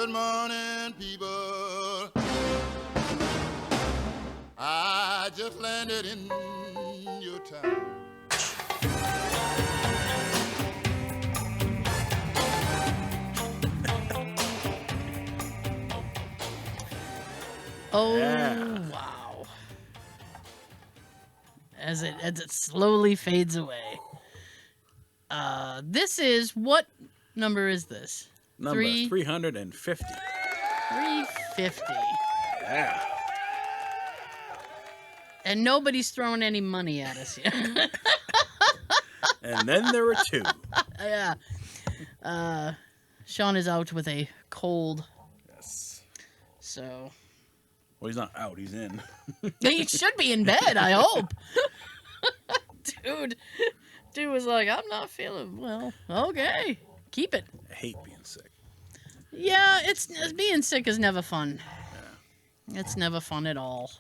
Good morning, people. I just landed in your town. Oh, Yeah. wow. As it slowly fades away. This is, what number is this? Number 350. 350. Yeah. And nobody's throwing any money at us yet. And then there were two. Yeah. Sean is out with a cold. Yes. So. Well, he's not out. He's in. He should be in bed, I hope. Dude was like, I'm not feeling well. Okay. Keep it. I hate being sick. Yeah, it's being sick is never fun. Yeah. It's never fun at all.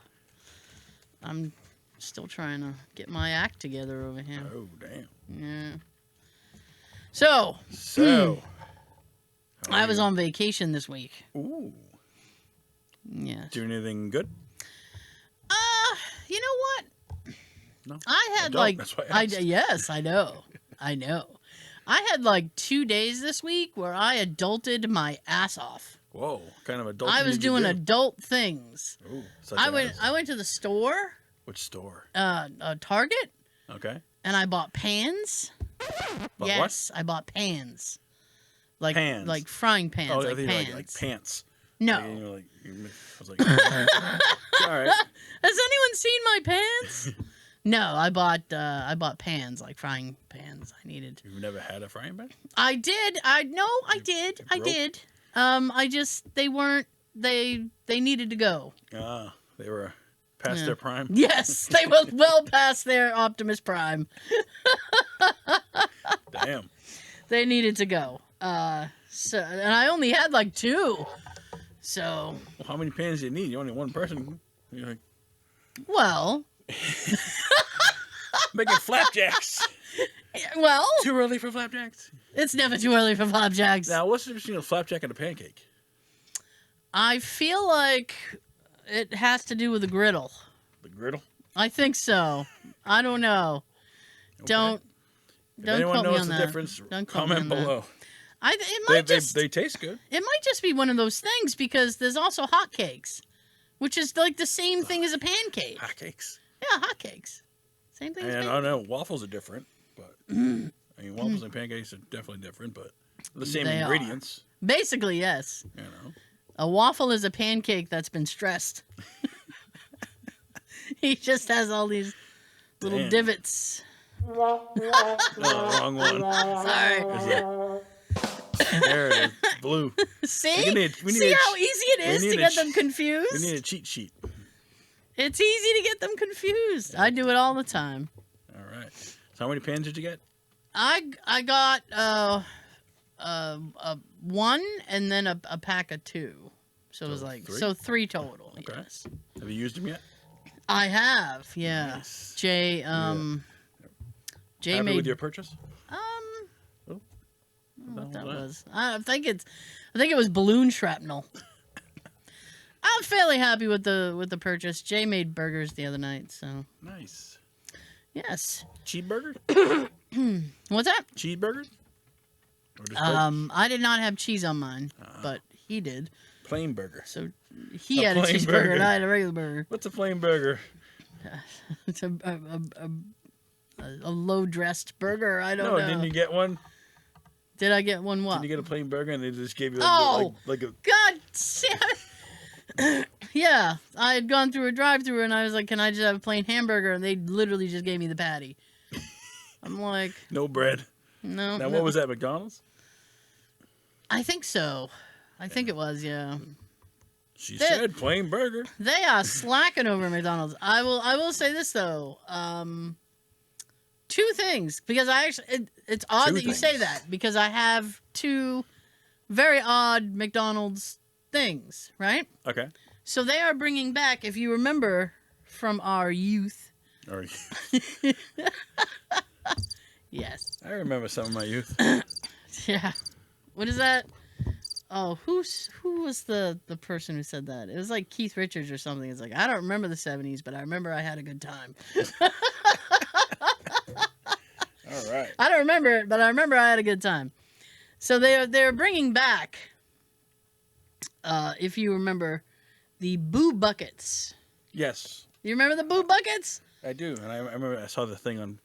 I'm still trying to get my act together over here. Oh, damn. Yeah. So. I was on vacation this week. Ooh. Yeah. Do anything good? You know what? No. I had That's why I asked. Yes, I know. I had like 2 days this week where I adulted my ass off. Whoa. What kind of adult I was did you doing do? adult things. Ooh, I went to the store. Which store? Target. Okay. And I bought pans. Bought yes, I bought pans. Like pans. Like frying pans. Oh, like I think pans. like pants. No. I was like, all right. Has anyone seen my pants? No, I bought pans, like frying pans. I needed. You've never had a frying pan? I did. I did. They weren't. They needed to go. They were past their prime. Yes, they were well past their Optimus Prime. Damn. They needed to go. And I only had like 2. So. Well, how many pans do you need? You're only one person. You're like, well. Making flapjacks. Well. Too early for flapjacks? It's never too early for flapjacks. Now, what's the difference between a flapjack and a pancake? I feel like it has to do with the griddle. The griddle? I think so. I don't know. Okay. Don't anyone quote me knows on the that. difference, Don't quote me comment on that. below. They taste good. It might just be one of those things because there's also hotcakes, which is like the same thing as a pancake. Hotcakes? Yeah, hotcakes. Same thing as And pancakes. I know waffles are different, but I mean waffles and pancakes are definitely different, but the same They ingredients. are. Basically, yes. You know. A waffle is a pancake that's been stressed. He just has all these little divots. Oh, wrong one. Sorry. There it is. It's blue. See? We need See how easy it is to get them confused? We need a cheat sheet. It's easy to get them confused. I do it all the time. All right. So how many pans did you get? I got one and then a pack of 2. So it was like 3? 3 total. Okay. Yes. Have you used them yet? I have, yeah. Nice. Jay Jay Happy made with your purchase? what that was. I think it was balloon shrapnel. I'm fairly happy with the purchase. Jay made burgers the other night, so Nice. yes. Cheeseburger? What's that? Cheeseburgers? Or just burgers? I did not have cheese on mine, but he did. Plain burger. So he had a plain cheeseburger burger. and I had a regular burger. What's a plain burger? It's a low-dressed burger. I don't know. No, didn't you get one? Did I get one what? Did you get a plain burger and they just gave you like a... God damn it. Yeah, I had gone through a drive-thru and I was like, can I just have a plain hamburger? And they literally just gave me the patty. I'm like... No bread. No. Now, what was that, McDonald's? I think so. I think it was, yeah. She said plain burger. They are slacking over at McDonald's. I will say this, though. 2 things. Because it's odd that you say that. Because I have 2 very odd McDonald's things, right? Okay. So they are bringing back, if you remember from our youth. Yes. I remember some of my youth. Yeah. What is that? who was the person who said that? It was like Keith Richards or something. It's like, I don't remember the 70s, but I remember I had a good time. All right. I don't remember it, but I remember I had a good time. So they're bringing back, if you remember, the Boo Buckets. Yes, You remember the Boo Buckets? I do. And I remember I saw the thing on,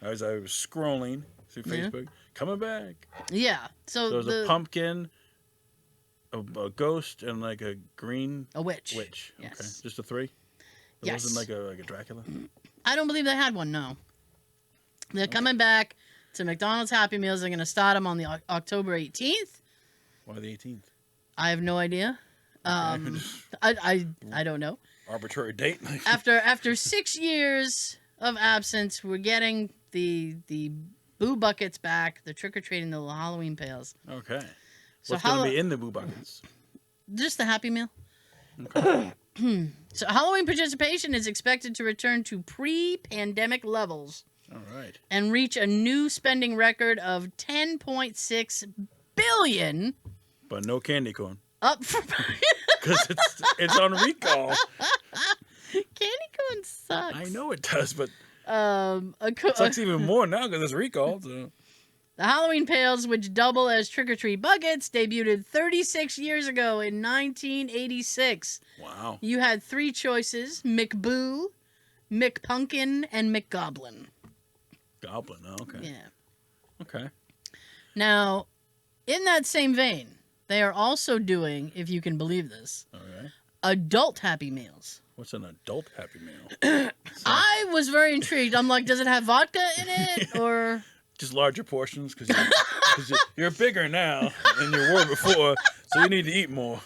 as I was scrolling through Facebook, coming back. Yeah. So There was a pumpkin, a ghost, and like a green a witch. witch. Yes. Okay. Just the three? It Yes. wasn't like a Dracula? I don't believe they had one, no. They're coming back to McDonald's Happy Meals. They're going to start them on the October 18th. Why the 18th? I have no idea. I don't know. Arbitrary date? After 6 years of absence, we're getting the Boo Buckets back. The trick-or-treating, the Halloween pails. Okay. So What's going to be in the Boo Buckets? Just the Happy Meal. Okay. So Halloween participation is expected to return to pre-pandemic levels. All right. And reach a new spending record of $10.6 billion. But no candy corn. Up for Because it's on recall. candy corn sucks. I know it does, but it it sucks even more now because it's recalled. So. The Halloween pails, which double as trick-or-treat buckets, debuted 36 years ago in 1986. Wow. You had three choices: McBoo, McPumpkin, and McGoblin. Goblin. Oh, okay. Yeah. Okay. Now, in that same vein, they are also doing, if you can believe this, All right. adult Happy Meals. What's an adult Happy Meal? I was very intrigued. I'm like, does it have vodka in it, or Just larger portions because you're bigger now than you were before, so you need to eat more.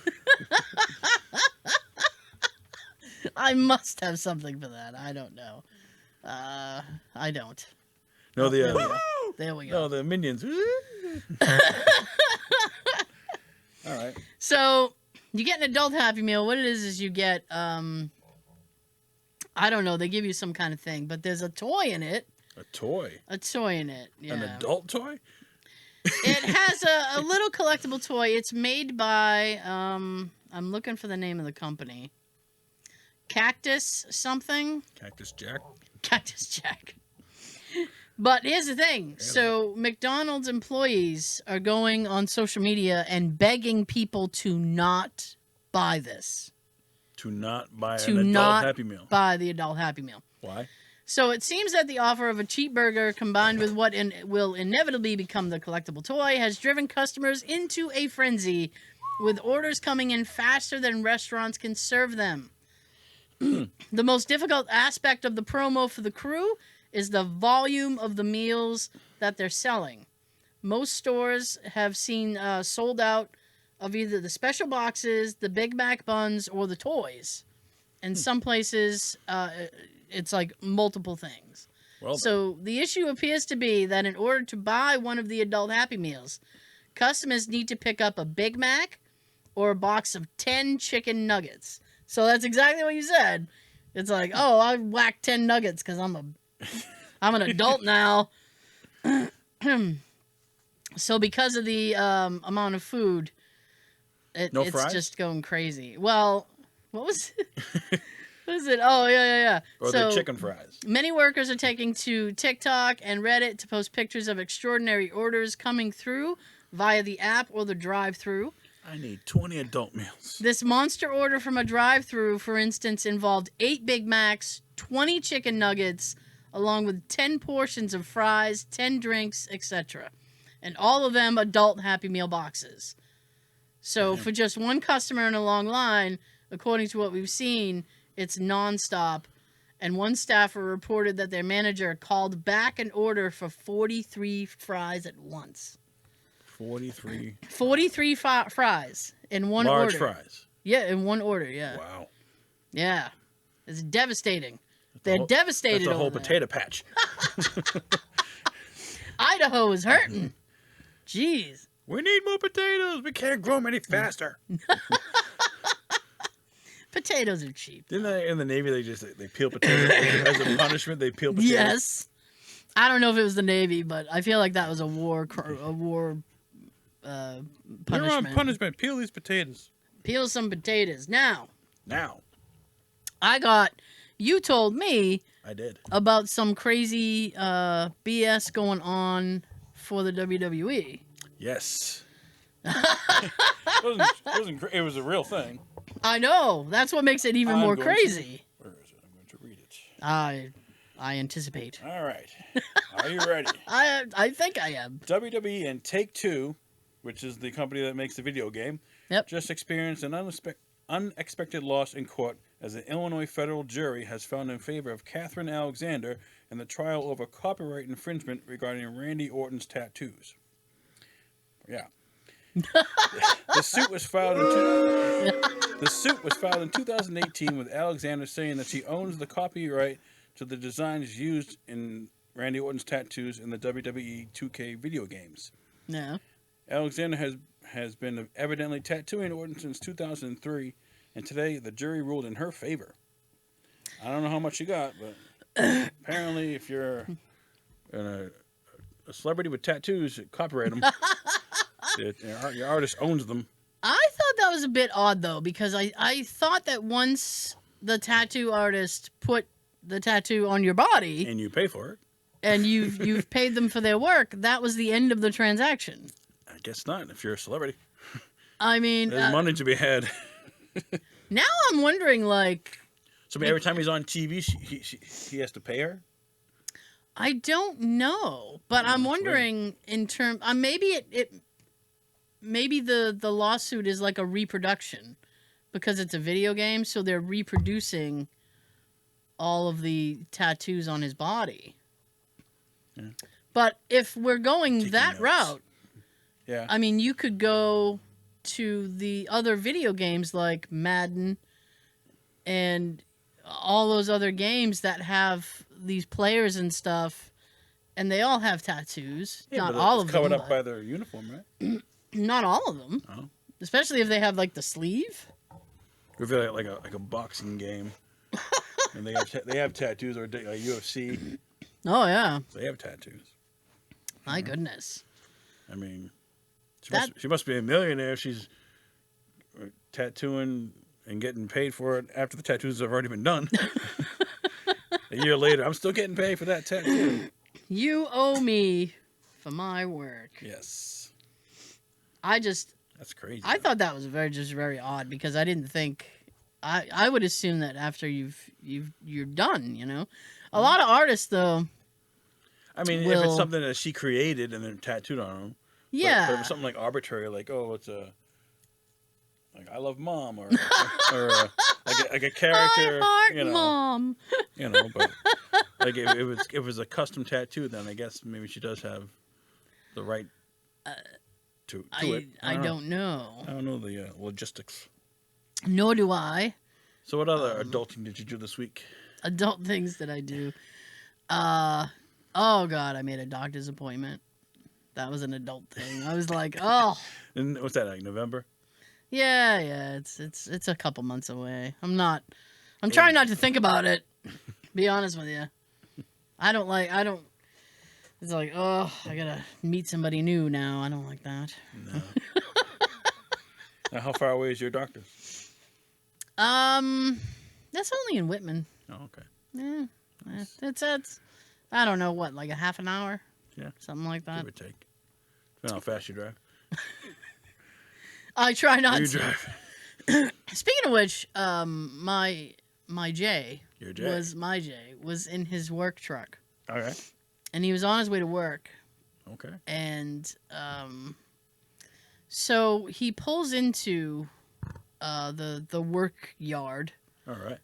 I must have something for that. I don't know. I don't. No, There we go. There we go. No, the minions. All right. So you get an adult Happy Meal. What it is you get, I don't know. They give you some kind of thing, but there's a toy in it. A toy. A toy in it. Yeah. An adult toy? It has a little collectible toy. It's made by, I'm looking for the name of the company. Cactus something. Cactus Jack. Cactus Jack. But here's the thing. So McDonald's employees are going on social media and begging people to not buy this. To not buy To an adult not Happy Meal. buy the adult Happy Meal. Why? So it seems that the offer of a cheap burger combined with what will inevitably become the collectible toy has driven customers into a frenzy, with orders coming in faster than restaurants can serve them. The most difficult aspect of the promo for the crew is the volume of the meals that they're selling. Most stores have seen sold out of either the special boxes, the Big Mac buns, or the toys. And some places, it's like multiple things. Well, So the issue appears to be that in order to buy one of the adult Happy Meals, customers need to pick up a Big Mac or a box of 10 chicken nuggets. So that's exactly what you said. It's like, oh, I whacked 10 nuggets because I'm an adult now. So because of the amount of food, it's fries? just going crazy. Well, what was it? What was it? Oh, yeah. or So the chicken fries. many workers are taking to TikTok and Reddit to post pictures of extraordinary orders coming through via the app or the drive-thru. I need 20 adult meals. This monster order from a drive-thru, for instance, involved 8 Big Macs, 20 chicken nuggets, along with 10 portions of fries, 10 drinks, etc. And all of them adult Happy Meal boxes. So for just one customer in a long line, according to what we've seen, it's nonstop. And one staffer reported that their manager called back an order for 43 fries at once. 43 43 fries in one large order. fries. Yeah, in one order, yeah. Wow. Yeah. It's devastating. They're devastated That's a whole over there. potato patch. Idaho is hurting. Jeez. We need more potatoes. We can't grow them any faster. Potatoes are cheap. Didn't they in the Navy they peel potatoes as a punishment? They peel potatoes. Yes. I don't know if it was the Navy, but I feel like that was a war punishment. You're on punishment. Peel these potatoes. Peel some potatoes. Now, Now. You told me I did. about some crazy BS going on for the WWE. Yes. It was a real thing. I know. That's what makes it even more crazy. Where is it? I'm going to read it. I anticipate. All right. Are you ready? I think I am. WWE and Take-Two, which is the company that makes the video game, just experienced an unexpected loss in court as an Illinois federal jury has found in favor of Catherine Alexander in the trial over copyright infringement regarding Randy Orton's tattoos. Yeah. The suit was filed in 2018 with Alexander saying that she owns the copyright to the designs used in Randy Orton's tattoos in the WWE 2K video games. Yeah. Alexander has been evidently tattooing Orton since 2003, and today the jury ruled in her favor. I don't know how much she got, but apparently if you're a celebrity with tattoos, copyright them. Your artist owns them. I thought that was a bit odd, though, because I thought that once the tattoo artist put the tattoo on your body... And you pay for it. And you've paid them for their work, that was the end of the transaction. I guess not, if you're a celebrity. I mean... There's money to be had. Now I'm wondering, like... So every time he's on TV, he has to pay her? I don't know, but I'm wondering in terms... maybe maybe the lawsuit is like a reproduction because it's a video game, so they're reproducing all of the tattoos on his body. Yeah. But if we're going that route, yeah, I mean, you could go to the other video games like Madden and all those other games that have these players and stuff, and they all have tattoos. Yeah, not all of them. Covered up by their uniform, right? Not all of them. Oh. Especially if they have like the sleeve. Or if they're like a boxing game, and they have tattoos, or UFC. Oh yeah. So they have tattoos. My goodness. I mean, she must be a millionaire if she's tattooing and getting paid for it after the tattoos have already been done. A year later, I'm still getting paid for that tattoo. You owe me for my work. Yes. That's crazy. I thought that was very odd because I didn't think I would assume that after you're done, you know. A lot of artists though. I mean, if it's something that she created and then tattooed on them. Yeah. But if it's something like arbitrary, like it's like I love mom or like a character, I heart mom. You know, but like if it was a custom tattoo, then I guess maybe she does have the right to it. I don't know. I don't know the logistics. Nor do I. So what other adulting did you do this week? Adult things that I do. Oh God, I made a doctor's appointment. That was an adult thing. I was like, oh. And what's that, like November? Yeah. It's a couple months away. I'm trying not to think about it. Be honest with you. It's like, oh, I gotta meet somebody new now. I don't like that. No. Now, how far away is your doctor? That's only in Whitman. Oh, okay. Yeah. It's I don't know what, like a half an hour? Yeah. Something like that. Give or take. Depending on how fast you drive. I try not you to. Drive. Speaking of which, my Jay. Your Jay. Was in his work truck. All right. And he was on his way to work. Okay. And so he pulls into the work yard. All right.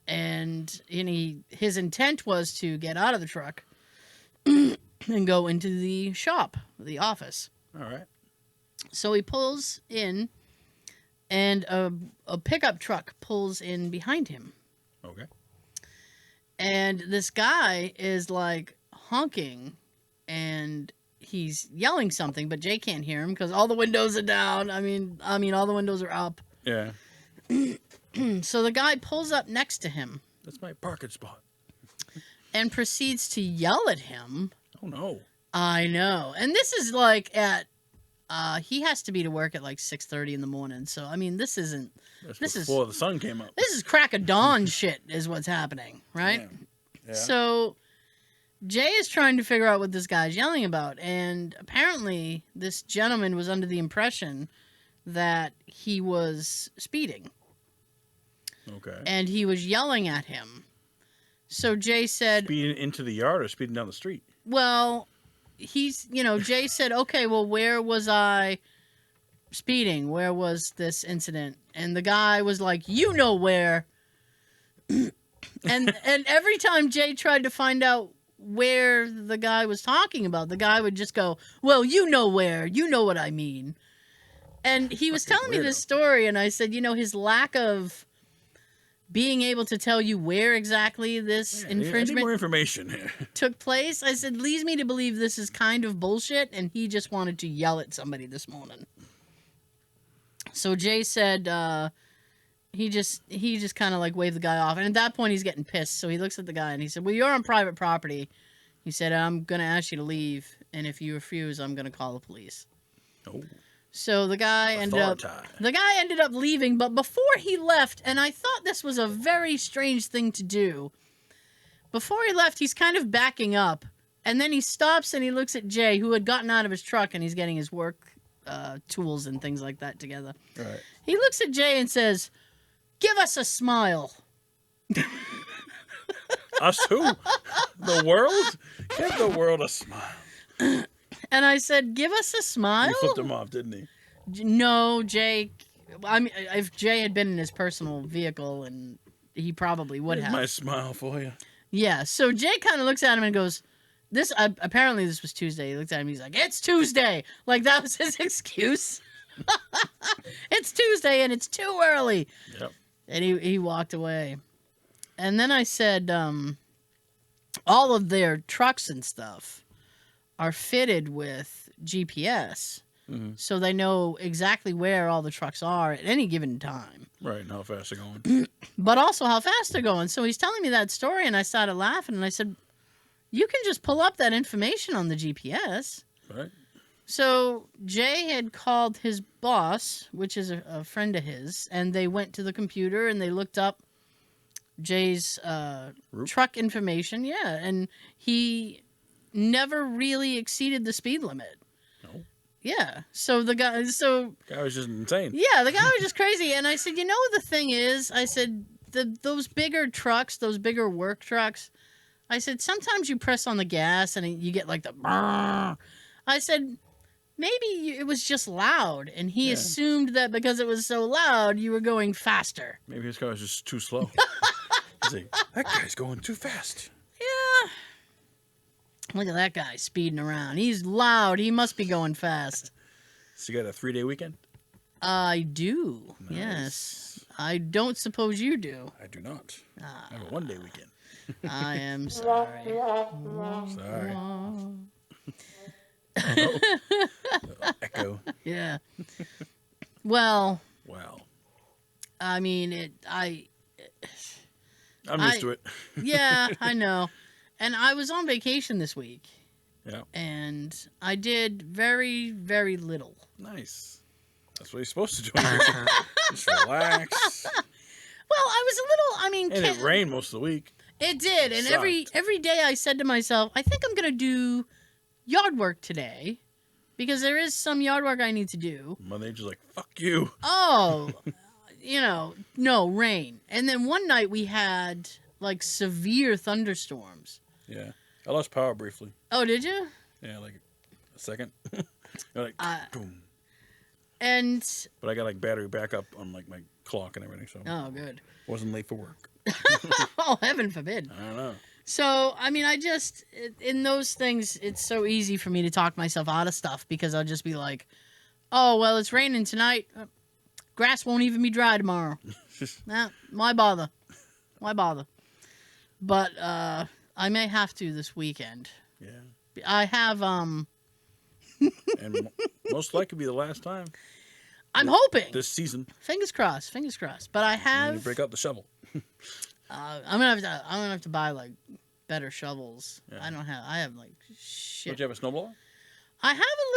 And his intent was to get out of the truck and go into the shop, the office. All right. So he pulls in, and a pickup truck pulls in behind him. Okay. And this guy is like honking, and he's yelling something, but Jay can't hear him because all the windows are down. I mean, all the windows are up. Yeah. So the guy pulls up next to him. That's my parking spot. And proceeds to yell at him. Oh, no. I know. And this is like at He has to be to work at like 6:30 in the morning. So I mean, this isn't. This is before the sun came up. This is crack of dawn shit is what's happening, right? Yeah. So Jay is trying to figure out what this guy's yelling about, and apparently this gentleman was under the impression that he was speeding. Okay. And he was yelling at him. So Jay said... Speeding into the yard or speeding down the street? Well, Jay said, okay, well, where was I speeding? Where was this incident? And the guy was like, you know where. and every time Jay tried to find out where the guy was talking about, the guy would just go, well, you know where. You know what I mean. And he was telling me this story, and I said, his lack of being able to tell you where exactly this infringement I need more information here. took place, I said, leads me to believe this is kind of bullshit, and he just wanted to yell at somebody this morning. So Jay said he just kind of like waved the guy off, and at that point he's getting pissed, so he looks at the guy and he said, well, you're on private property. He said, I'm going to ask you to leave, and if you refuse, I'm going to call the police. Oh. So the guy ended up leaving, but before he left, and I thought this was a very strange thing to do. Before he left, he's kind of backing up, and then he stops and he looks at Jay, who had gotten out of his truck, and he's getting his work tools and things like that together. Right. He looks at Jay and says, "Give us a smile." Us who? The world? Give the world a smile. And I said, "Give us a smile?" He flipped him off, didn't he? No, Jay. I mean, if Jay had been in his personal vehicle, and he probably would have. My smile for you. Yeah. So Jay kind of looks at him and goes, "This." Apparently, this was Tuesday. He looked at him. He's like, "It's Tuesday." Like that was his excuse. It's Tuesday and it's too early. Yep. And he walked away. And then I said, all of their trucks and stuff are fitted with GPS, so they know exactly where all the trucks are at any given time. Right, and how fast they're going. But also how fast they're going. So he's telling me that story, and I started laughing, and I said, you can just pull up that information on the GPS. Right. So Jay had called his boss, which is a friend of his, and they went to the computer, and they looked up Jay's truck information. Yeah, and he never really exceeded the speed limit. No. Yeah. So the guy was just insane. Yeah, the guy was just crazy. And I said, the thing is, I said, those bigger trucks, those bigger work trucks, I said, sometimes you press on the gas and you get like the brrr. I said, maybe it was just loud, and he assumed that because it was so loud, you were going faster. Maybe his car was just too slow. He's like, that guy's going too fast. Yeah. Look at that guy speeding around. He's loud. He must be going fast. So you got a 3-day weekend? I do. Nice. Yes. I don't suppose you do. I do not. I have a 1-day weekend. I am sorry. Sorry. Echo. Yeah. Well. Wow. I mean, I'm used to it. Yeah, I know. And I was on vacation this week. Yeah. And I did very, very little. Nice. That's what you're supposed to do. Just relax. Well, I was a little, And it rained most of the week. It did. And every day I said to myself, I think I'm going to do yard work today, because there is some yard work I need to do. Mother Nature's like, fuck you. Oh, no, rain. And then one night we had like severe thunderstorms. Yeah. I lost power briefly. Oh, did you? Yeah, like a second. Like, boom. But I got like battery backup on like my clock and everything, so. Oh, good. Wasn't late for work. Oh, heaven forbid. I don't know. So, in those things, it's so easy for me to talk myself out of stuff, because I'll just be like, oh, well, it's raining tonight. Grass won't even be dry tomorrow. Nah, why bother? Why bother? But I may have to this weekend. Yeah. I have, And most likely be the last time. I'm hoping. This season. Fingers crossed. But I have... You break out the shovel. I'm gonna have to buy like better shovels. Yeah. I have like shit. Don't you have a snowblower? I have a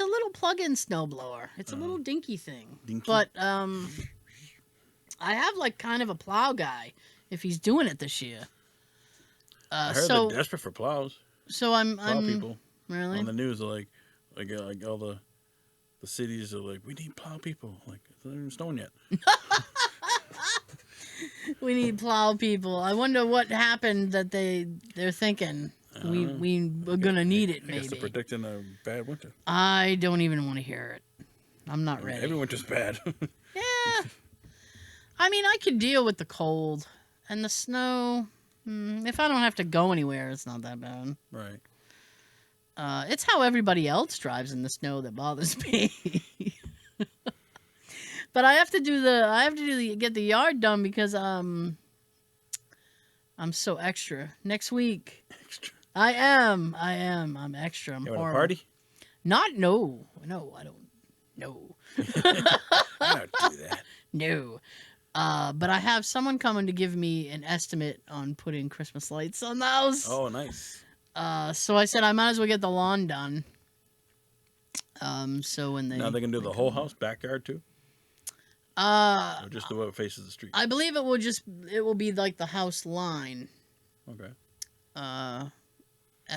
a little plug-in snowblower. It's a little dinky thing. Dinky? But I have like kind of a plow guy if he's doing it this year. I heard they're desperate for plows. So I'm people really on the news are like all the cities are like, we need plow people. Like it's not even snowing yet. We need plow people. I wonder what happened that they're thinking we were gonna need it. Maybe they're predicting a bad winter. I don't even want to hear it. I'm not ready. Every winter's bad. Yeah. I mean, I could deal with the cold and the snow. If I don't have to go anywhere, it's not that bad. Right. It's how everybody else drives in the snow that bothers me. But I have to get the yard done because I'm so extra. Next week. Extra. I'm extra. I'm You want horrible. a party? No, I don't. No. I don't do that. No. But I have someone coming to give me an estimate on putting Christmas lights on the house. Oh, nice. So I said I might as well get the lawn done. So when Now they can do the whole house, backyard too? Or just the way it faces the street? I believe it will be like the house line. Okay. And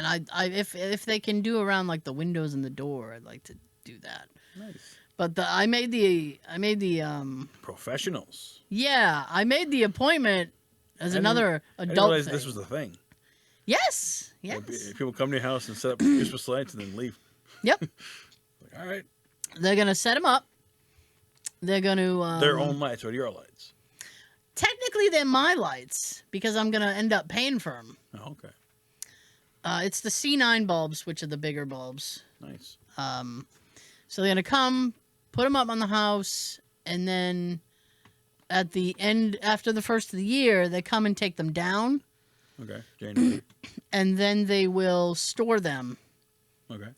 I if they can do around like the windows and the door, I'd like to do that. Nice. But I made the professionals. Yeah, I made the appointment as another adult. I didn't realize thing. this was the thing. Yes. Like, people come to your house and set up Christmas lights and then leave. Yep. Like, all right. They're gonna set them up. They're gonna their own lights or your lights. Technically, they're my lights because I'm gonna end up paying for them. Oh, okay. It's the C9 bulbs, which are the bigger bulbs. Nice. So they're gonna come, put them up on the house, and then at the end, after the first of the year, they come and take them down. Okay. January. And then they will store them. Okay.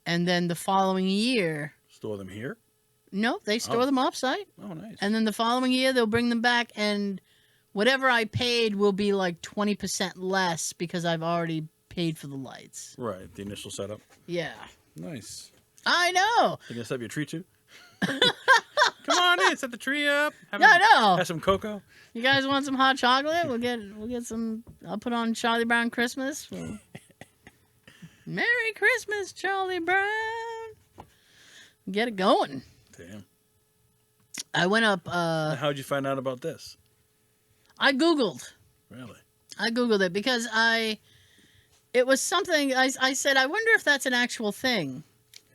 And then the following year... Store them here? No, they store them off-site. Oh, nice. And then the following year, they'll bring them back, and whatever I paid will be like 20% less because I've already paid for the lights. Right, the initial setup. Yeah. Nice. I know. You gonna set up your tree too? Come on in, set the tree up. I know. Have some cocoa. You guys want some hot chocolate? We'll get some. I'll put on Charlie Brown Christmas. Merry Christmas, Charlie Brown. Get it going. Damn. I went up. How'd you find out about this? I Googled. Really? I Googled it because it was something. I said, I wonder if that's an actual thing.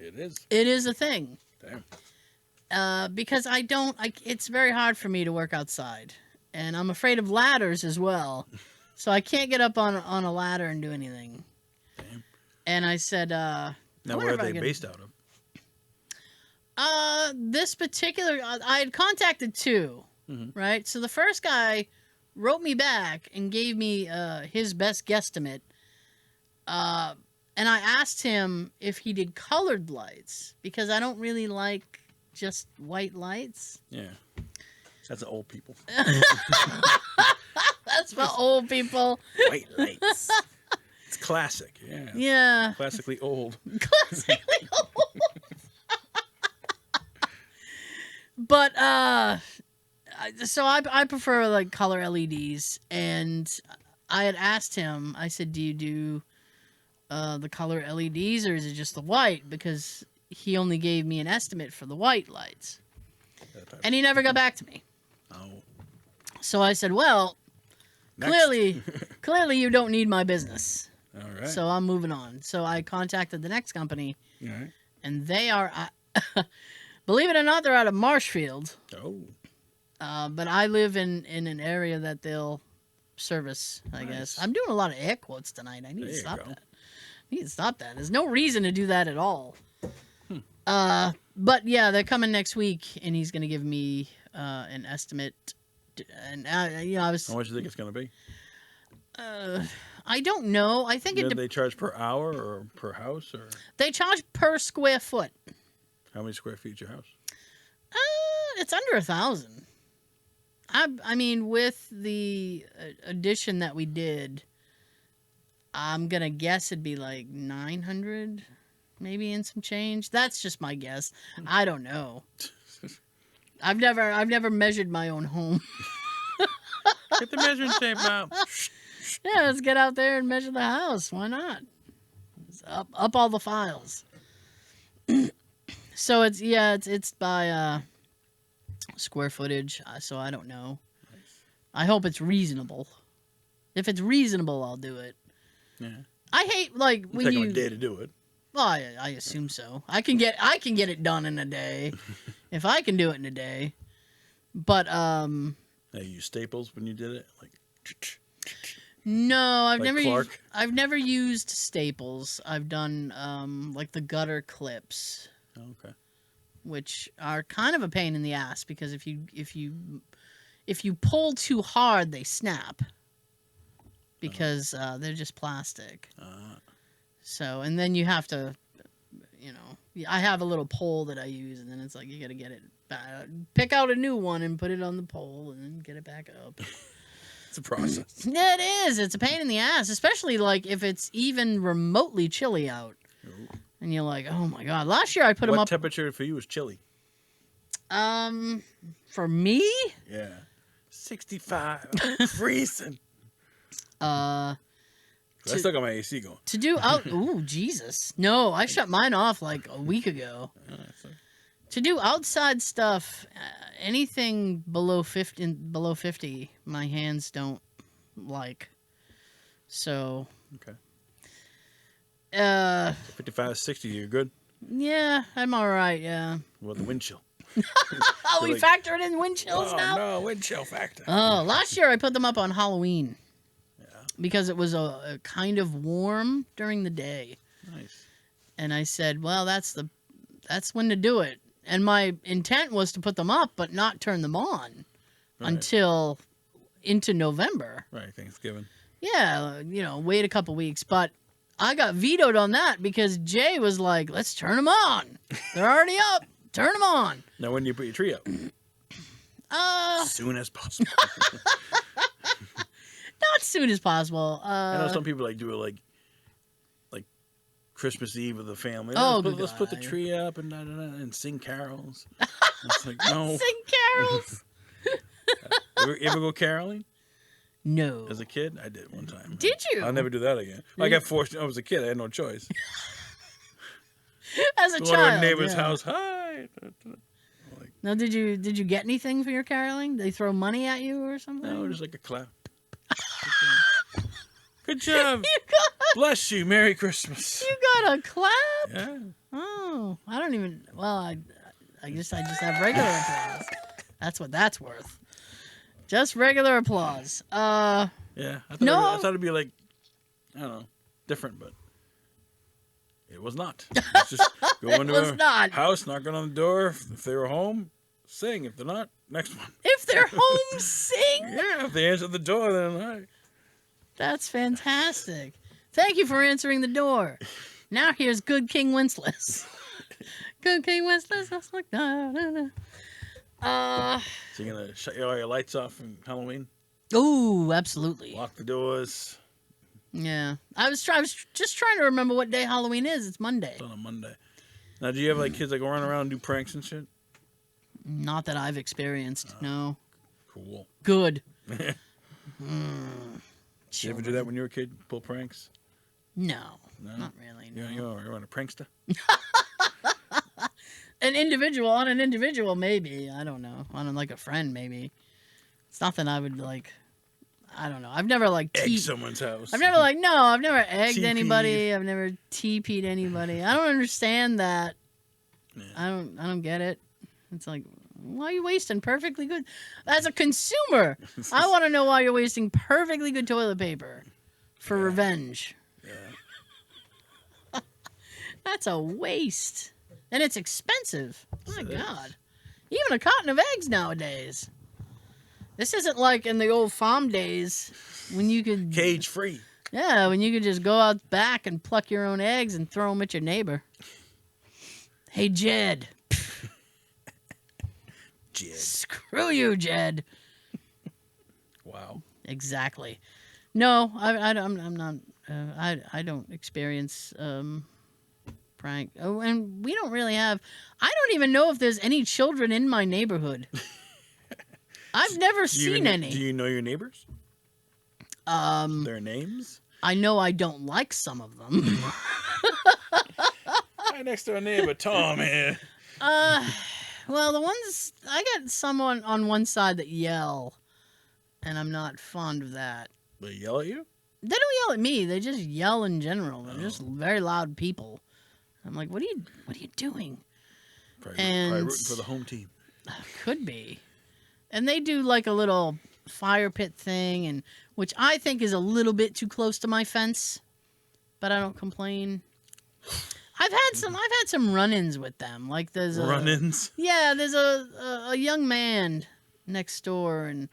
It is. It is a thing. Damn. Because it's very hard for me to work outside. And I'm afraid of ladders as well. So I can't get up on a ladder and do anything. Damn. And I said, now where are they based out of? This particular, I had contacted two, right? So the first guy wrote me back and gave me his best guesstimate. And I asked him if he did colored lights because I don't really like just white lights. Yeah. That's old people. That's for old people. White lights. It's classic. Yeah. Yeah. Classically old. Classically old. But so I prefer like color LEDs, and I had asked him. I said, "Do you do the color LEDs, or is it just the white?" Because he only gave me an estimate for the white lights, and he never got back to me. Oh. So I said, "Well, clearly you don't need my business." All right. So I'm moving on. So I contacted the next company, and they are. Believe it or not, they're out of Marshfield. Oh. But I live in an area that they'll service, I guess. I'm doing a lot of air quotes tonight. I need to stop that. I need to stop that. There's no reason to do that at all. But yeah, they're coming next week, and he's going to give me an estimate. And I was. How much do you think it's going to be? I don't know. I think they charge per hour or per house, or they charge per square foot. How many square feet is your house? It's under 1,000. I mean, with the addition that we did, I'm gonna guess it'd be like 900. maybe in some change. That's just my guess. I don't know. I've never measured my own home. Get the measuring tape out. Yeah, let's get out there and measure the house. Why not? It's up all the files. So it's by square footage. So I don't know. Nice. I hope it's reasonable. If it's reasonable, I'll do it. Yeah. I hate like when you take a day to do it. Well, I assume so. I can get it done in a day, if I can do it in a day. But Now you use staples when you did it, like. No, Clark? I've never used staples. I've done like the gutter clips. Oh, okay. Which are kind of a pain in the ass because if you pull too hard, they snap. Because they're just plastic. So, and then you have to, I have a little pole that I use, and then it's like you got to get it, pick out a new one and put it on the pole, and then get it back up. It's a process. Yeah, it is. It's a pain in the ass, especially like if it's even remotely chilly out. Ooh. And you're like, oh my God. Last year I put them up. What temperature for you was chilly? For me? Yeah. 65. Freezing. I still got my AC going. To do out. Ooh, Jesus. No, I shut mine off like a week ago. To do outside stuff, anything below 50, my hands don't like. So. Okay. 55, 60, you're good? Yeah, I'm all right, yeah. Well, the wind chill. Oh, we factored in wind chills now? No, wind chill factor. Oh, last year I put them up on Halloween. Because it was a kind of warm during the day. Nice. And I said, well, that's when to do it. And my intent was to put them up, but not turn them on until into November. Right, Thanksgiving. Yeah, wait a couple weeks. But I got vetoed on that because Jay was like, let's turn them on. They're already up. Turn them on. Now, when do you put your tree up? As soon as possible. Not as soon as possible. I know some people do it like Christmas Eve with the family. Let's put the tree up and sing carols. It's like, no. Sing carols. You ever go caroling? No. As a kid, I did one time. Did you? I'll never do that again. I got forced. I was a kid. I had no choice. As a child. Go to a neighbor's house. Hi. Now, did you get anything for your caroling? They throw money at you or something? No, just like a clap. Good job. Bless you. Merry Christmas. You got a clap? Yeah. Oh, I don't even. Well, I just have regular applause. That's what that's worth. Just regular applause. Yeah. I thought it'd be like, I don't know, different, but it was not. It's just go into a house, knocking on the door. If they were home, sing. If they're not, next one. If they're home, sing? Yeah, if they answer the door, then hi. That's fantastic. Thank you for answering the door. Now here's Good King Wenceslas. Good King Wenceslas, that's like da, da, da. So you're gonna shut all your lights off on Halloween? Oh, absolutely. Lock the doors. Yeah, I was just trying to remember what day Halloween is. It's Monday. It's on a Monday. Now, do you have kids that go run around and do pranks and shit? Not that I've experienced. No. Cool. Good. Did you ever do that when you were a kid? Pull pranks? No, not really. No. You're on a prankster? On an individual, maybe. I don't know. On like a friend, maybe. It's nothing I would like. I don't know. I've never egg someone's house. I've never egged anybody. I've never TP'd anybody. I don't understand that. Yeah. I don't get it. It's like, why are you wasting perfectly good? As a consumer, I want to know why you're wasting perfectly good toilet paper for revenge. Yeah. That's a waste. And it's expensive. My God. Even a carton of eggs nowadays. This isn't like in the old farm days when you could... Cage free. Yeah, when you could just go out back and pluck your own eggs and throw them at your neighbor. Hey, Jed. Jed. Screw you, Jed. Wow. Exactly. No, I'm not... I don't experience prank. Oh, and we don't really have... I don't even know if there's any children in my neighborhood. I've never seen any. Do you know your neighbors? Their names? I know I don't like some of them. My next door neighbor, Tom here. Well, the ones... I got someone on one side that yell, and I'm not fond of that. They yell at you? They don't yell at me. They just yell in general. They're just very loud people. I'm like, what are you doing? Probably rooting for the home team. Could be. And they do like a little fire pit thing, and which I think is a little bit too close to my fence, but I don't complain. I've had some run-ins with them. Like there's run-ins. Yeah, there's a young man next door, and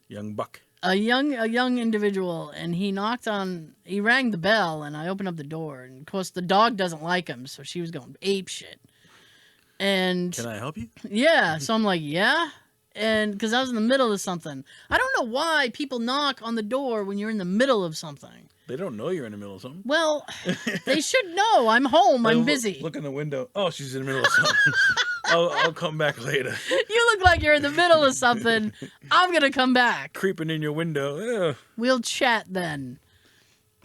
young buck. A young individual, and he rang the bell, and I opened up the door, and of course the dog doesn't like him, so she was going ape shit. And can I help you? Yeah, so I'm like, yeah, and because I was in the middle of something. I don't know why people knock on the door when you're in the middle of something. They don't know you're in the middle of something. Well, they should know. I'm home. I'm busy. Look in the window. Oh, she's in the middle of something. I'll come back later. You look like you're in the middle of something. I'm going to come back. Creeping in your window. Ugh. We'll chat then.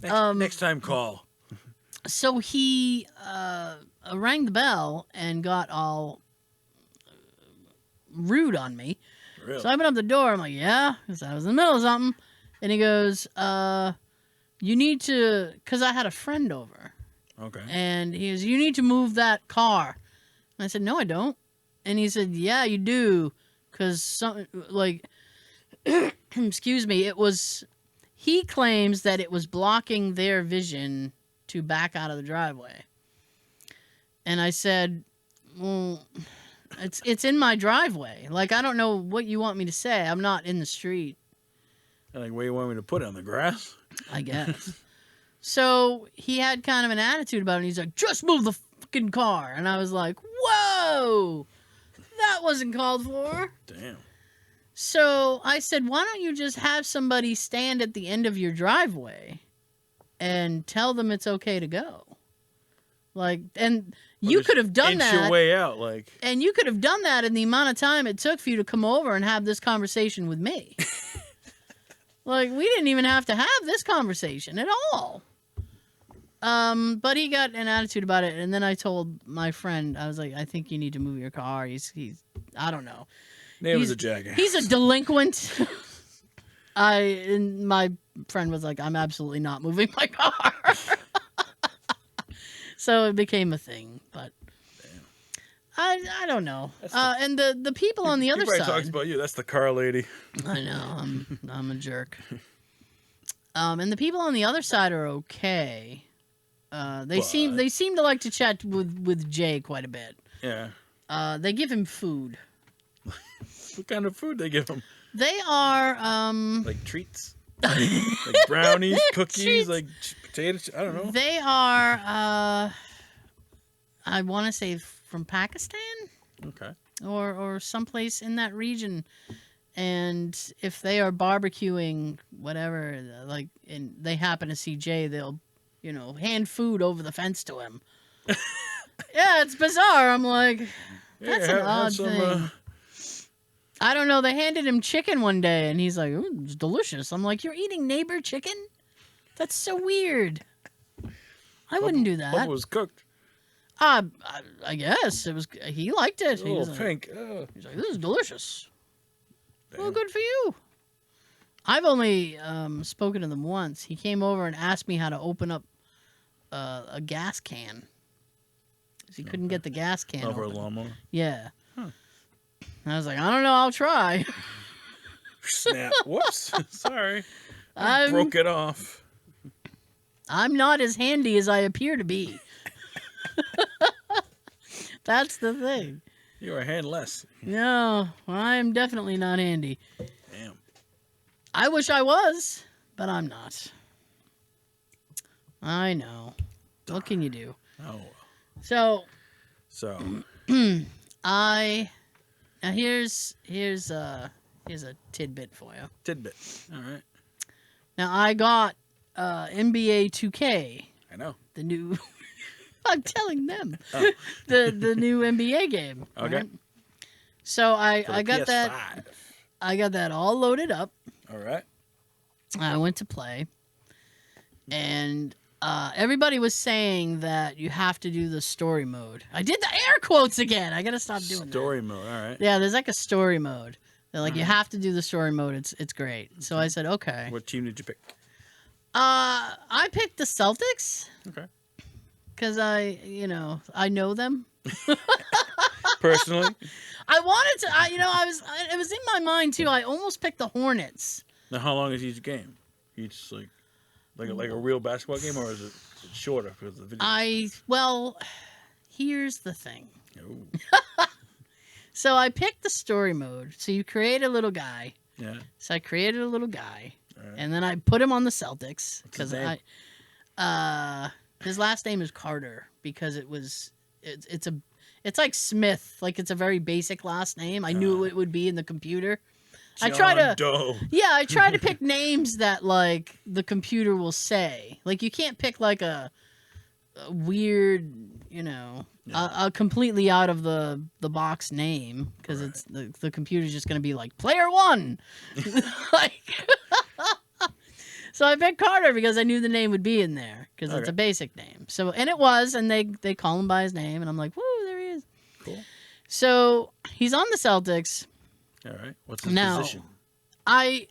Next time, call. So he rang the bell and got all rude on me. Really? So I opened up the door. I'm like, yeah, because I was in the middle of something. And he goes, you need to, because I had a friend over. Okay. And he goes, you need to move that car. And I said, no, I don't. And he said, yeah, you do. Because, excuse me, he claims that it was blocking their vision to back out of the driveway. And I said, well, it's in my driveway. Like, I don't know what you want me to say. I'm not in the street. Like, where you want me to put it? On the grass? I guess. So he had kind of an attitude about it. And he's like, just move the fucking car. And I was like, whoa, that wasn't called for. Damn. So I said, why don't you just have somebody stand at the end of your driveway and tell them it's okay to go? Like, and you could have done that. Inch your way out, like. And you could have done that in the amount of time it took for you to come over and have this conversation with me. Like, we didn't even have to have this conversation at all. But he got an attitude about it, and then I told my friend, I was like, I think you need to move your car. He's I don't know. He was a jackass. He's a delinquent. And my friend was like, I'm absolutely not moving my car. So it became a thing, but I don't know. And the people on the other side. Everybody talks about you. That's the car lady. I know. I'm a jerk. And the people on the other side are okay. They seem to like to chat with Jay quite a bit. Yeah. They give him food. What kind of food they give him? They are like treats, like brownies, cookies, treats. Like potatoes. I don't know. They are. I want to say from Pakistan. Okay. Or someplace in that region. And if they are barbecuing, whatever, like, and they happen to see Jay, they'll, hand food over the fence to him. Yeah, it's bizarre. I'm like, that's an odd thing. I don't know. They handed him chicken one day, and he's like, ooh, it's delicious. I'm like, you're eating neighbor chicken? That's so weird. I wouldn't do that. What was cooked? I guess it was. He liked it. A little pink. He's like, this is delicious. Damn. Well, good for you. I've only spoken to them once. He came over and asked me how to open up a gas can. He couldn't get the gas can over open. A lawnmower? Yeah. Huh. I was like, I don't know. I'll try. Snap. Whoops. Sorry. I broke it off. I'm not as handy as I appear to be. That's the thing. You are handless. No, I'm definitely not handy. Damn. I wish I was, but I'm not. I know. What can you do? Oh. So. Now here's a tidbit for you. Tidbit. All right. Now I got NBA 2K. I know. The new I'm telling them the new NBA game. Okay. Right? So I got PS5. that. I got that all loaded up. All right. I went to play, and everybody was saying that you have to do the story mode. I did the air quotes again. I gotta stop doing that. Story mode. All right. Yeah, there's like a story mode. They're like, you have to do the story mode. It's great. So I said, okay. What team did you pick? I picked the Celtics. Okay. Because I know them. Personally? I wanted to, it was in my mind too. I almost picked the Hornets. Now, how long is each game? Each like a real basketball game, or is it shorter because of the video? Well, here's the thing. Ooh. So I picked the story mode. So you create a little guy. Yeah. So I created a little guy, Right. and then I put him on the Celtics What's his because name? his last name is Carter because it's like Smith, like it's a very basic last name. I knew it would be in the computer. I try to pick names that like the computer will say. Like you can't pick like a weird, a completely out of the box name because it's the computer's just gonna be like player 1. Like, so I picked Carter because I knew the name would be in there because it's a basic name. So and it was, and they call him by his name, and I'm like, woo, there he is. Cool. So he's on the Celtics. All right. What's his position? Here's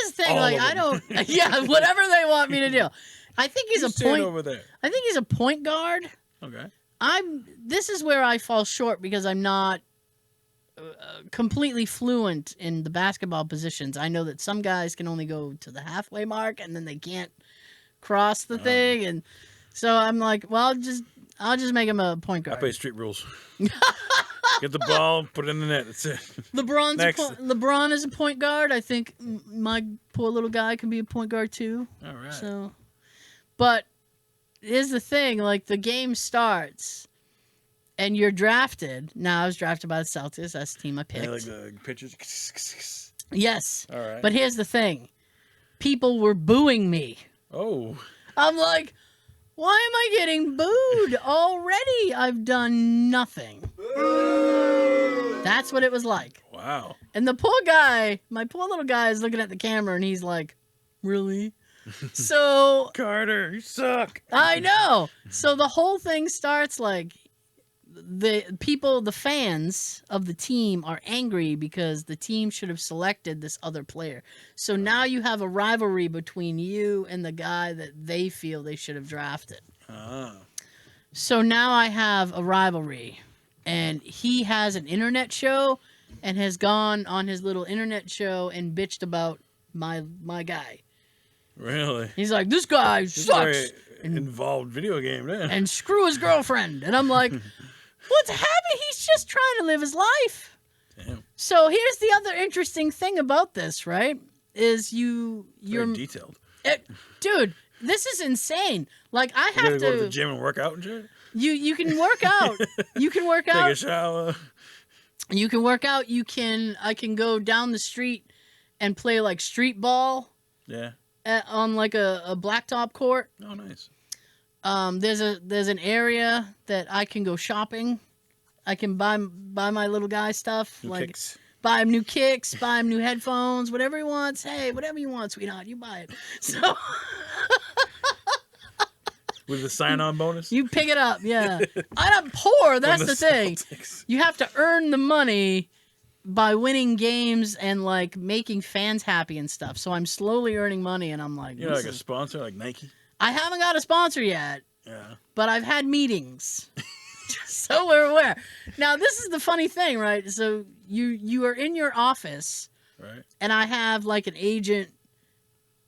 the thing, All like of I them. don't, yeah, whatever they want me to do. I think he's a point over there. I think he's a point guard. Okay. This is where I fall short because I'm not completely fluent in the basketball positions. I know that some guys can only go to the halfway mark and then they can't cross the thing, and so I'm like, well, I'll just make him a point I guard. play street rules. Get the ball, put it in the net. That's it. LeBron is a point guard. I think my poor little guy can be a point guard too. All right. So, but here's the thing: like the game starts, and you're drafted. Now I was drafted by the Celtics. That's the team I picked. Yeah, like the pitchers. Yes. All right. But here's the thing: people were booing me. Oh. I'm like, why am I getting booed already? I've done nothing. That's what it was like. Wow. And the poor guy, my poor little guy, is looking at the camera and he's like, really? So Carter, you suck. I know. So the whole thing starts like the fans of the team are angry because the team should have selected this other player. So now you have a rivalry between you and the guy that they feel they should have drafted. Ah. So now I have a rivalry, and he has an internet show and has gone on his little internet show and bitched about my guy. Really? He's like, this guy sucks. Very involved video game, then. And screw his girlfriend. And I'm like, what's happening? He's just trying to live his life. Damn. So here's the other interesting thing about this, right? Is you're Very detailed. Dude, this is insane. Like I You have gotta to go to the gym and work out and shit? You can work out. You can work out. Take a shower. You can work out. I can go down the street and play like street ball. Yeah. On like a blacktop court. Oh, nice. There's an area that I can go shopping. I can buy my little guy stuff, New like kicks. buy him new kicks, buy him new headphones, whatever he wants. Hey, whatever you want, sweetheart, you buy it. So With the sign-on bonus? you pick it up, yeah. I'm poor. That's the thing. Celtics. You have to earn the money by winning games and like making fans happy and stuff. So I'm slowly earning money, and I'm like, You're like a sponsor, like Nike? I haven't got a sponsor yet, Yeah. but I've had meetings. So we're aware. Now this is the funny thing, right? So you are in your office, Right. and I have like an agent,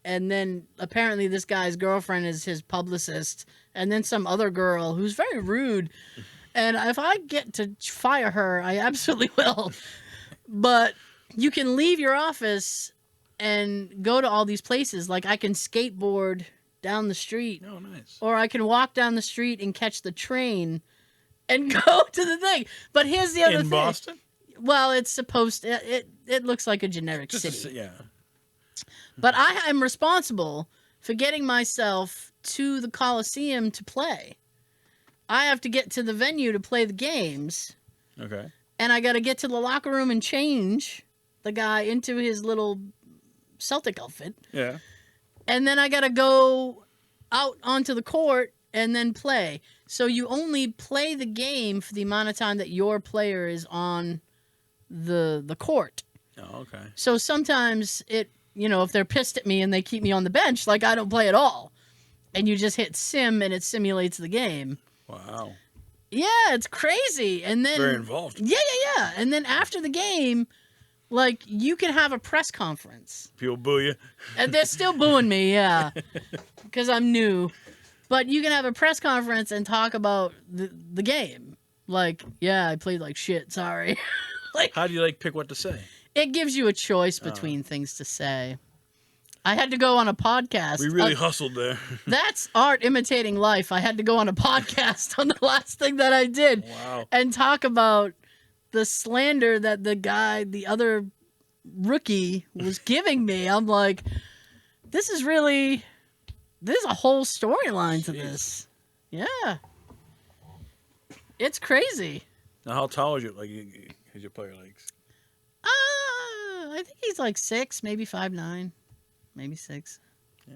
and then apparently this guy's girlfriend is his publicist, and then some other girl who's very rude. And if I get to fire her, I absolutely will. But you can leave your office and go to all these places. Like I can skateboard down the street, Oh, nice. or I can walk down the street and catch the train and go to the thing. But here's the other thing. In Boston? Well, it's supposed to, it looks like a generic Just city. yeah. But I am responsible for getting myself to the Coliseum to play. I have to get to the venue to play the games. Okay. And I got to get to the locker room and change the guy into his little Celtic outfit. Yeah. And then I got to go out onto the court and then play. So you only play the game for the amount of time that your player is on the court. Oh, okay. So sometimes if they're pissed at me and they keep me on the bench, like I don't play at all. And you just hit sim and it simulates the game. Wow. Yeah, it's crazy. And then very involved. Yeah. And then after the game, like you can have a press conference. People boo you. And they're still booing me, yeah. Because I'm new. But you can have a press conference and talk about the game. Like, yeah, I played like shit, sorry. Like, how do you pick what to say? It gives you a choice between things to say. I had to go on a podcast. We really hustled there. That's art imitating life. I had to go on a podcast on the last thing that I did. Wow. And talk about the slander that the other rookie was giving me. I'm like, there's a whole storyline to this. Yeah. It's crazy. Now, how tall is your player legs? I think he's like 6, maybe 5'9", maybe 6. Yeah.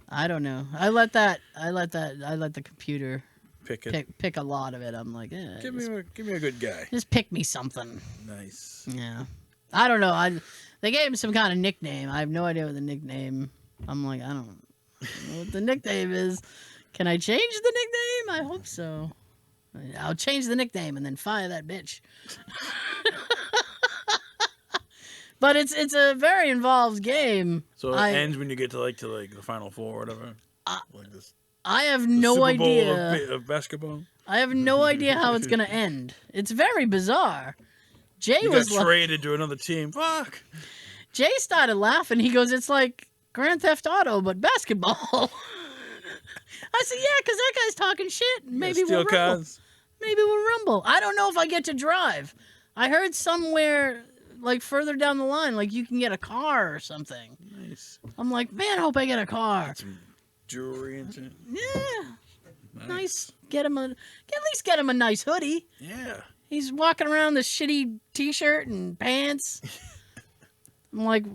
I don't know. I let the computer pick a lot of it. I'm like, give me a good guy. Just pick me something. Nice. Yeah. I don't know. They gave him some kind of nickname. I have no idea what the nickname. I'm like, I don't know what the nickname is. Can I change the nickname? I hope so. I'll change the nickname and then fire that bitch. But it's a very involved game. So it ends when you get to the Final Four or whatever. I have no idea. Super Bowl of basketball. I have no idea how it's gonna end. It's very bizarre. Jay got traded to another team. Fuck. Jay started laughing. He goes, "It's like Grand Theft Auto, but basketball." I said, "Yeah, because that guy's talking shit. Maybe we'll rumble. Maybe we'll rumble. I don't know if I get to drive. I heard somewhere." Further down the line, you can get a car or something. Nice. I'm like, man, I hope I get a car. Get some jewelry and shit. Yeah. Nice. At least get him a nice hoodie. Yeah. He's walking around this shitty t-shirt and pants. I'm like,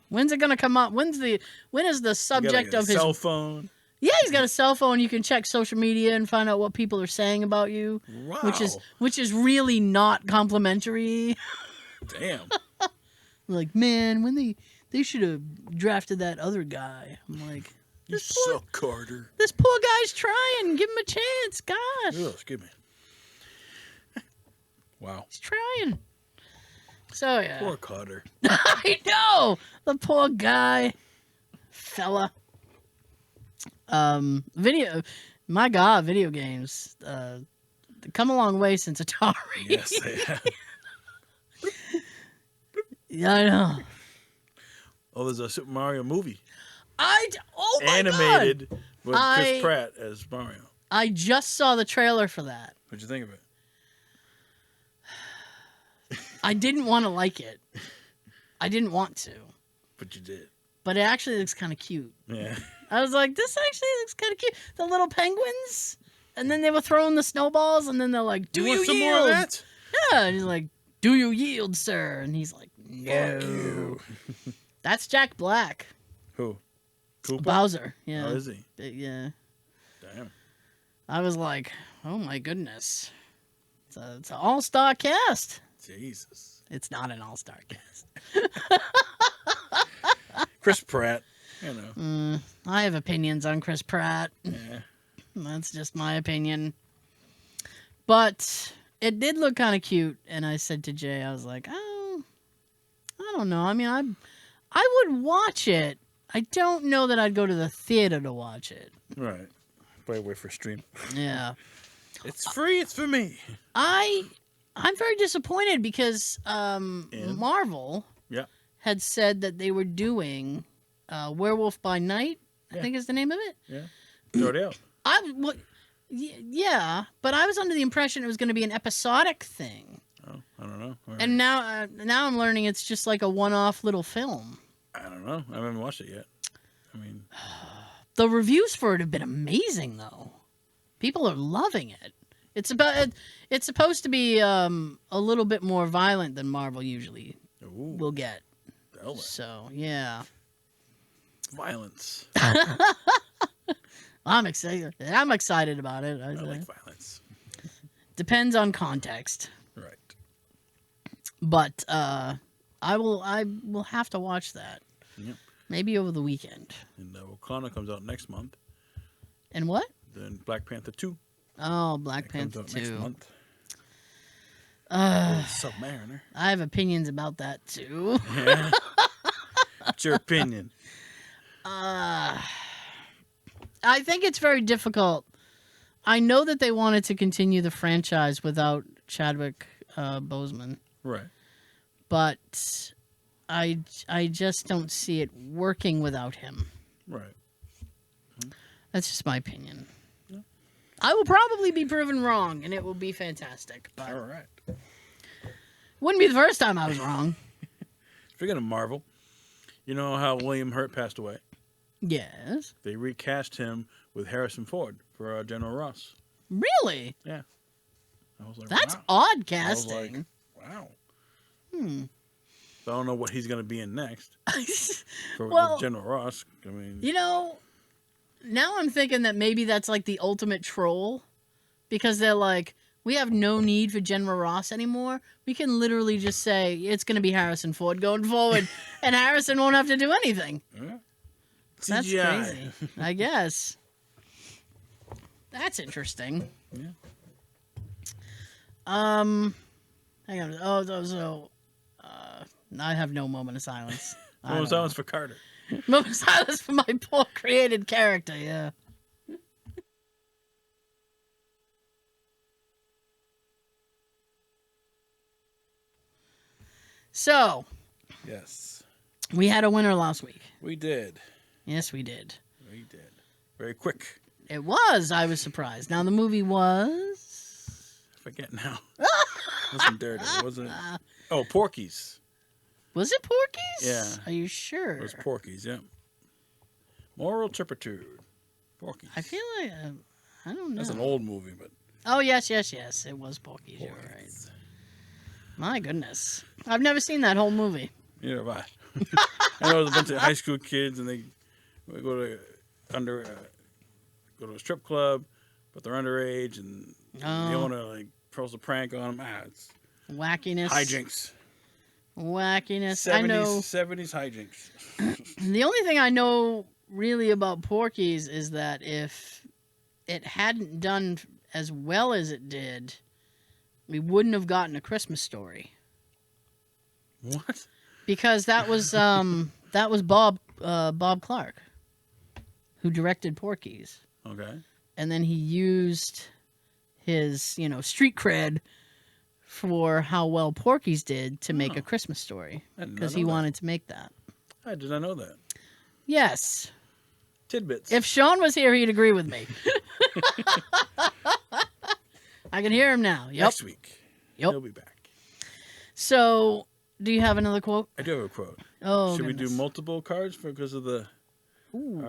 when's it gonna come up? When is the subject of his cell phone? Yeah, he's got a cell phone. You can check social media and find out what people are saying about you. Wow. Which is really not complimentary. Damn. Like, man, when they should have drafted that other guy. I'm like, you suck, Carter. This poor guy's trying. Give him a chance. Gosh. Oh, excuse me. Wow. He's trying. So, yeah. Poor Carter. I know. The poor guy. Fella. My God, video games. Come a long way since Atari. Yes, they have. Yeah, I know. Oh, there's a Super Mario movie. Oh my Animated God. with Chris Pratt as Mario. I just saw the trailer for that. What'd you think of it? I didn't want to like it. I didn't want to. But you did. But it actually looks kind of cute. Yeah. I was like, this actually looks kind of cute. The little penguins. And then they were throwing the snowballs. And then they're like, do you want yield? Some more of that? Yeah. And he's like, do you yield, sir? And he's like, no. Fuck you. That's Jack Black. Who? Koopa? Bowser. Yeah. Oh, is he? Yeah. Damn. I was like, oh my goodness. It's an all-star cast. Jesus. It's not an all-star cast. Chris Pratt. I have opinions on Chris Pratt. Yeah. That's just my opinion. But it did look kind of cute. And I said to Jay, I was like, oh, I don't know. I mean, I would watch it. I don't know that I'd go to the theater to watch it. Right. Probably wait for a stream. Yeah. It's free. It's for me. I'm very disappointed because Marvel had said that they were doing Werewolf by Night, I think is the name of it. Yeah. Throw it out. Yeah, but I was under the impression it was going to be an episodic thing. Oh, I don't know. Right. And now I'm learning it's just like a one-off little film. I don't know. I haven't watched it yet. I mean, the reviews for it have been amazing, though. People are loving it. It's supposed to be a little bit more violent than Marvel usually will get. So yeah, violence. I'm excited. I'm excited about it. I like violence. Depends on context. Right. But I will have to watch that. Yep. Maybe over the weekend. And Wakanda comes out next month. And what? Then Black Panther 2. Oh, Black Panther comes out 2. Next month. Submariner. I have opinions about that too. Yeah. What's your opinion? I think it's very difficult. I know that they wanted to continue the franchise without Chadwick Boseman. Right. But I just don't see it working without him. Right. That's just my opinion. Yeah. I will probably be proven wrong, and it will be fantastic. But all right. Wouldn't be the first time I was wrong. Speaking of Marvel, you know how William Hurt passed away? Yes. They recast him with Harrison Ford for General Ross. Really? Yeah. I was like, that's wow. odd casting. I was like, wow. So I don't know what he's going to be in next. For General Ross. I mean, you know, now I'm thinking that maybe that's like the ultimate troll, because they're like, we have no need for General Ross anymore. We can literally just say it's going to be Harrison Ford going forward, and Harrison won't have to do anything. Yeah. That's crazy. I guess. That's interesting. Yeah. Hang on. I have no moment of silence. Moment of silence for Carter. Moment of silence for my poor created character, yeah. So. Yes. We had a winner last week. We did. Yes, we did. We did. Very quick. It was. I was surprised. Now, the movie was... I forget now. It wasn't Daredevil, wasn't it? Oh, Porky's. Was it Porky's? Yeah. Are you sure? It was Porky's, yeah. Moral turpitude. Porky's. I feel like... I don't know. That's an old movie, but... Oh, yes. It was Porky's. You're right. My goodness. I've never seen that whole movie. Neither have I. I know there's a bunch of high school kids, and they go to a strip club, but they're underage, and the owner like pulls a prank on them. It's wackiness. Hijinks. 70s hijinks. The only thing I know really about Porky's is that if it hadn't done as well as it did, we wouldn't have gotten A Christmas Story. What? Because that was Bob Clark, who directed Porky's. Okay. And then he used his, street cred for how well Porky's did to make A Christmas Story, because he wanted to make that. I did not know that. Yes. Tidbits. If Sean was here, he'd agree with me. I can hear him now. Yep. Next week. Yep. He'll be back. So, do you have another quote? I do have a quote. Oh, Should we do multiple cards because of the... Ooh.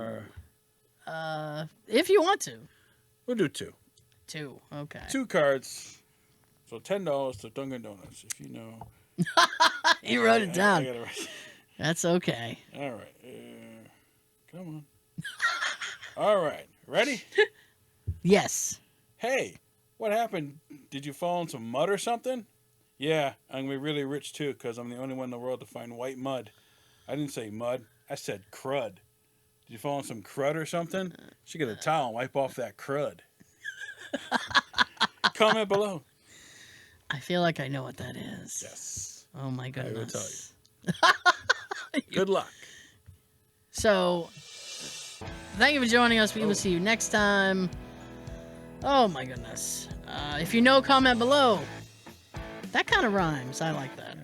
If you want to. We'll do 2. 2, okay. 2 cards. So $10 to Dunkin' Donuts, if you know. You wrote it down. I got it right. That's okay. All right. Come on. All right. Ready? Yes. Hey, what happened? Did you fall in some mud or something? Yeah, I'm going to be really rich too, because I'm the only one in the world to find white mud. I didn't say mud. I said crud. Did you fall in some crud or something? Should get a towel and wipe off that crud. Comment below. I feel like I know what that is. Yes. Oh my goodness. I will tell you. Good luck. So, thank you for joining us. We will see you next time. Oh my goodness. If you know, comment below. That kind of rhymes. I like that.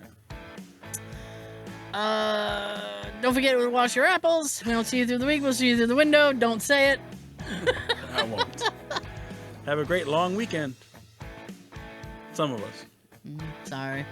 Don't forget to wash your apples. We don't see you through the week. We'll see you through the window. Don't say it. I won't. Have a great long weekend. Some of us. Sorry.